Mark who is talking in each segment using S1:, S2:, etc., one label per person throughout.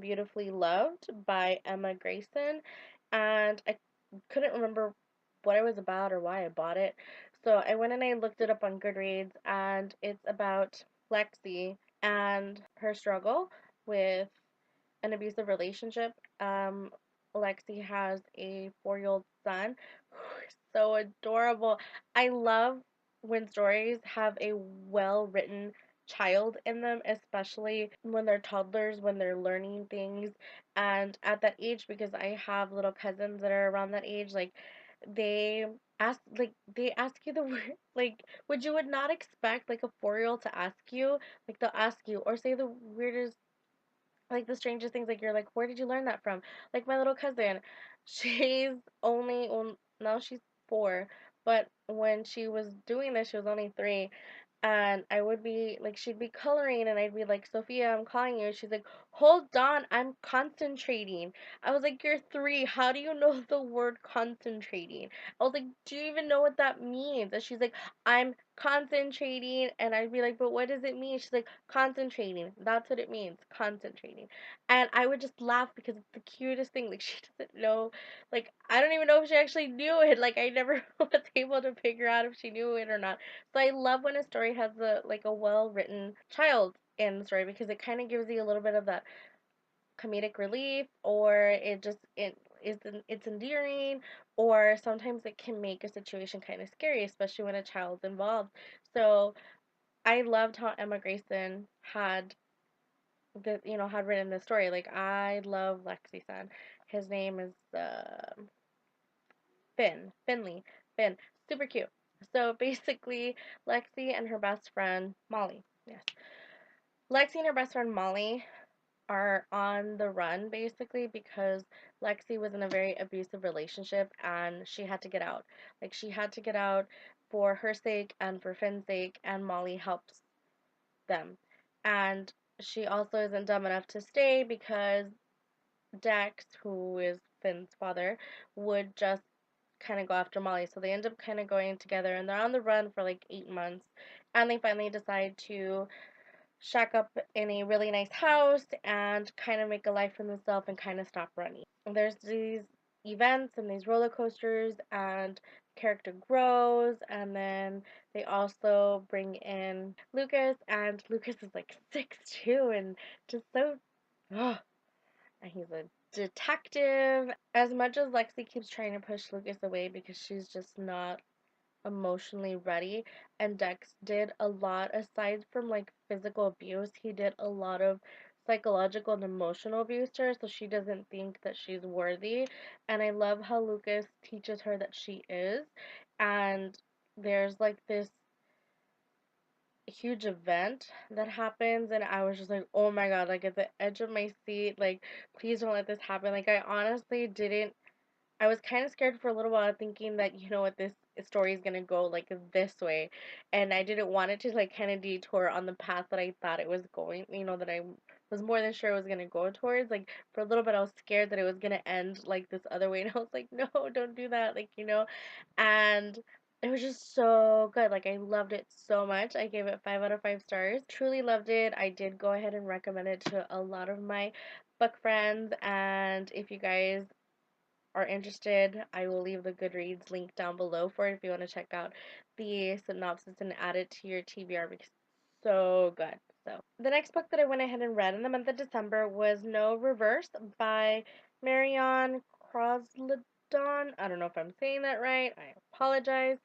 S1: Unbeautifully Loved by Emma Grayson, and I couldn't remember what it was about or why I bought it. So I went and I looked it up on Goodreads, and it's about Lexi and her struggle with an abusive relationship. Lexi has a 4-year-old son who is so adorable. I love when stories have a well written child in them, especially when they're toddlers, when they're learning things. And at that age, because I have little cousins that are around that age, like they they ask you the word like would you would not expect like a 4-year-old to ask you, like they'll ask you or say the weirdest, like the strangest things, like you're like, where did you learn that from? Like my little cousin, she's only, well, now she's 4, but when she was doing this, she was only 3, and I would be like, she'd be coloring, and I'd be like, Sophia, I'm calling you. She's like, hold on, I'm concentrating. I was like, you're 3. How do you know the word concentrating? I was like, do you even know what that means? And she's like, I'm concentrating. And I'd be like, but what does it mean? She's like, concentrating. That's what it means, concentrating. And I would just laugh because it's the cutest thing. Like, she doesn't know. Like, I don't even know if she actually knew it. Like, I never was able to figure out if she knew it or not. So I love when a story has a well written child in the story because it kind of gives you a little bit of that comedic relief, or it's endearing, or sometimes it can make a situation kind of scary, especially when a child's involved. So I loved how Emma Grayson had written this story. Like, I love Lexi's son. His name is Finn, super cute. So basically, Lexi and her best friend Molly, yes, Lexi and her best friend Molly are on the run basically because Lexi was in a very abusive relationship and she had to get out. Like, she had to get out for her sake and for Finn's sake, and Molly helps them. And she also isn't dumb enough to stay because Dex, who is Finn's father, would just kind of go after Molly. So they end up kind of going together, and they're on the run for like 8 months. And they finally decide to shack up in a really nice house and kind of make a life for themselves and kind of stop running. And there's these events and these roller coasters, and character grows, and then they also bring in Lucas, and Lucas is like 6'2" and just so, oh, and he's a detective. As much as Lexi keeps trying to push Lucas away because she's just not emotionally ready, and Dex did a lot aside from like physical abuse. He did a lot of psychological and emotional abuse to her, so she doesn't think that she's worthy. And I love how Lucas teaches her that she is. And there's like this huge event that happens, and I was just like, oh my god, like at the edge of my seat, like please don't let this happen. Like, I honestly didn't, I was kind of scared for a little while, thinking that, you know what, this story is gonna go like this way, and I didn't want it to like kind of detour on the path that I thought it was going. That I was more than sure it was gonna go towards. Like, for a little bit, I was scared that it was gonna end like this other way, and I was like, no, don't do that, and it was just so good. Like, I loved it so much. I gave it 5 out of 5 stars. Truly loved it. I did go ahead and recommend it to a lot of my book friends, and if you guys are interested, I will leave the Goodreads link down below for it if you want to check out the synopsis and add it to your TBR because it's so good. So, the next book that I went ahead and read in the month of December was No Reverse by Marion Croslydon. I don't know if I'm saying that right. I apologize.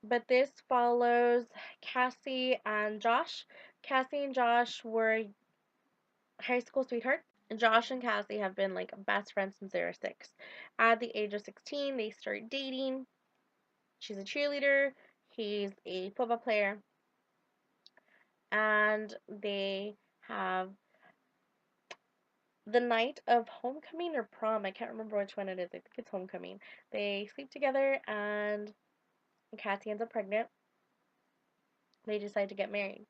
S1: But this follows Cassie and Josh. Cassie and Josh were high school sweethearts. Josh and Cassie have been like best friends since they were 6. At the age of 16, they start dating. She's a cheerleader, he's a football player, and they have the night of homecoming or prom. I can't remember which one it is. I think it's homecoming. They sleep together, and Cassie ends up pregnant. They decide to get married.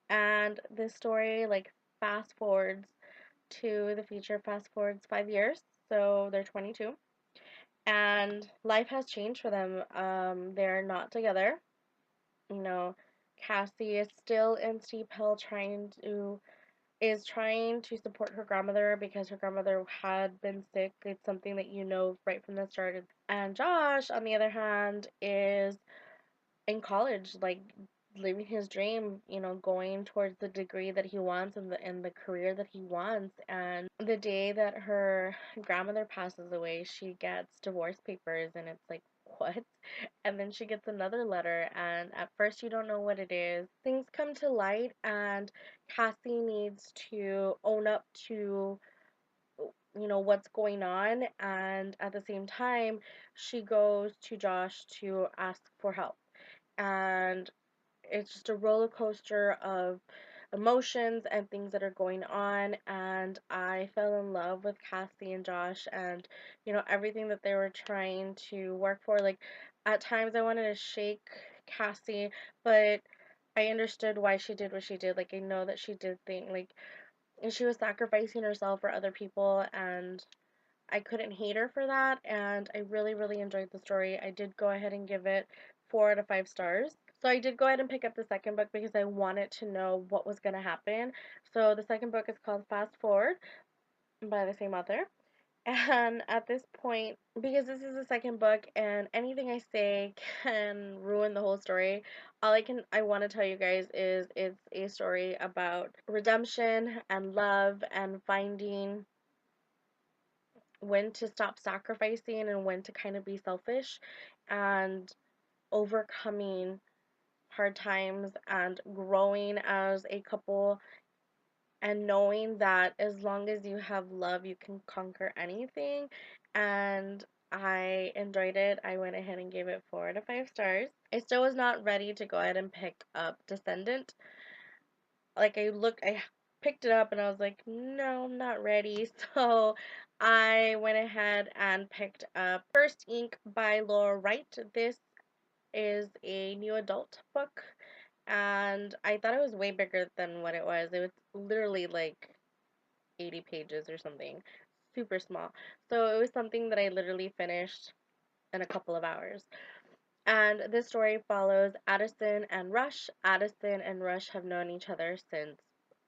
S1: And this story, like, fast forwards to the future, fast forwards 5 years. So they're 22. And life has changed for them. They're not together. You know, Cassie is still in Steep Hill trying to is trying to support her grandmother because her grandmother had been sick. It's something that you know right from the start. And Josh, on the other hand, is in college, like living his dream, going towards the degree that he wants and the career that he wants. And the day that her grandmother passes away, she gets divorce papers, and it's like, what? And then she gets another letter, and at first you don't know what it is. Things come to light, and Cassie needs to own up to what's going on, and at the same time she goes to Josh to ask for help. And it's just a roller coaster of emotions and things that are going on, and I fell in love with Cassie and Josh, and everything that they were trying to work for. Like, at times I wanted to shake Cassie, but I understood why she did what she did. Like, I know that she did things like, and she was sacrificing herself for other people, and I couldn't hate her for that, and I really, really enjoyed the story. I did go ahead and give it 4 out of 5 stars. So I did go ahead and pick up the second book because I wanted to know what was going to happen. So the second book is called Fast Forward by the same author. And at this point, because this is the second book and anything I say can ruin the whole story, I want to tell you guys is it's a story about redemption and love and finding when to stop sacrificing and when to kind of be selfish, and overcoming hard times and growing as a couple, and knowing that as long as you have love, you can conquer anything. And I enjoyed it. I went ahead and gave it 4 out of 5 stars. I still was not ready to go ahead and pick up Descendant. Like, I picked it up and I was like, no, I'm not ready. So I went ahead and picked up First Ink by Wright. This is a new adult book, and I thought it was way bigger than what it was. It was literally like 80 pages or something, super small. So it was something that I literally finished in a couple of hours. And this story follows Addison and Rush. Addison and Rush have known each other since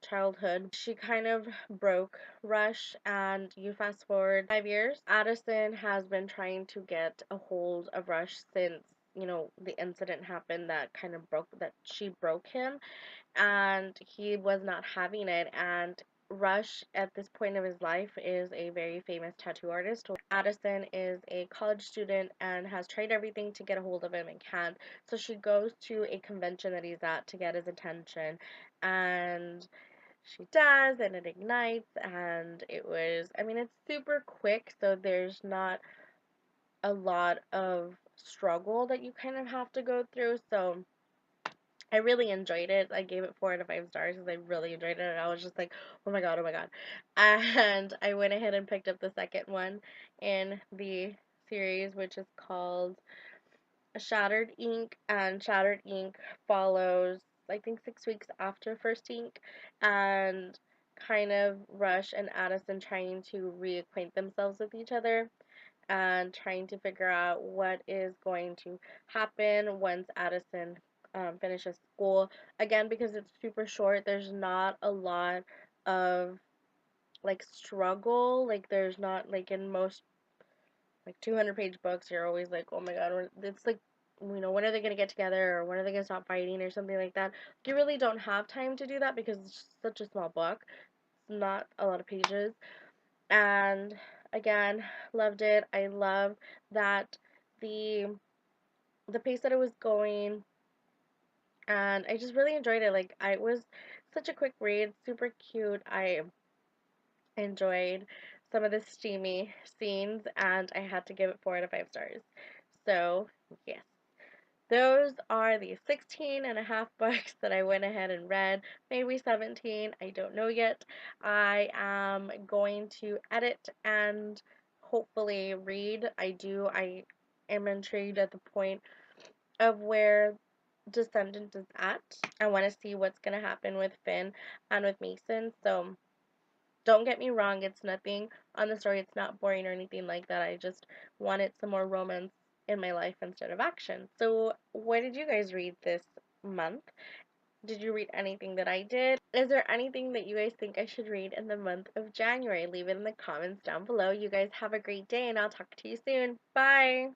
S1: childhood. She kind of broke Rush, and you fast forward 5 years. Addison has been trying to get a hold of Rush since, the incident happened that kind of she broke him, and he was not having it. And Rush, at this point of his life, is a very famous tattoo artist. Addison is a college student and has tried everything to get a hold of him and can't. So she goes to a convention that he's at to get his attention, and she does, and it ignites. And it's super quick, so there's not a lot of struggle that you kind of have to go through. So I really enjoyed it. I gave it 4 out of 5 stars because I really enjoyed it. And I was just like, oh my god, oh my god. And I went ahead and picked up the second one in the series, which is called Shattered Ink. And Shattered Ink follows, I think, 6 weeks after First Ink, and kind of Rush and Addison trying to reacquaint themselves with each other and trying to figure out what is going to happen once Addison finishes school. Again, because it's super short, there's not a lot of like struggle. Like, there's not, like, in most like 200-page books, you're always like, oh my god, it's like, when are they going to get together, or when are they going to stop fighting, or something like that. You really don't have time to do that because it's such a small book. It's not a lot of pages. And again, loved it. I love that the pace that it was going, and I just really enjoyed it. Like, I was such a quick read, super cute. I enjoyed some of the steamy scenes, and I had to give it 4 out of 5 stars. So yes, those are the 16 and a half books that I went ahead and read. Maybe 17, I don't know yet. I am going to edit and hopefully read. I am intrigued at the point of where Descendant is at. I want to see what's going to happen with Finn and with Mason. So don't get me wrong, it's nothing on the story. It's not boring or anything like that. I just wanted some more romance in my life instead of action. So what did you guys read this month? Did you read anything that I did? Is there anything that you guys think I should read in the month of January? Leave it in the comments down below. You guys have a great day, and I'll talk to you soon. Bye!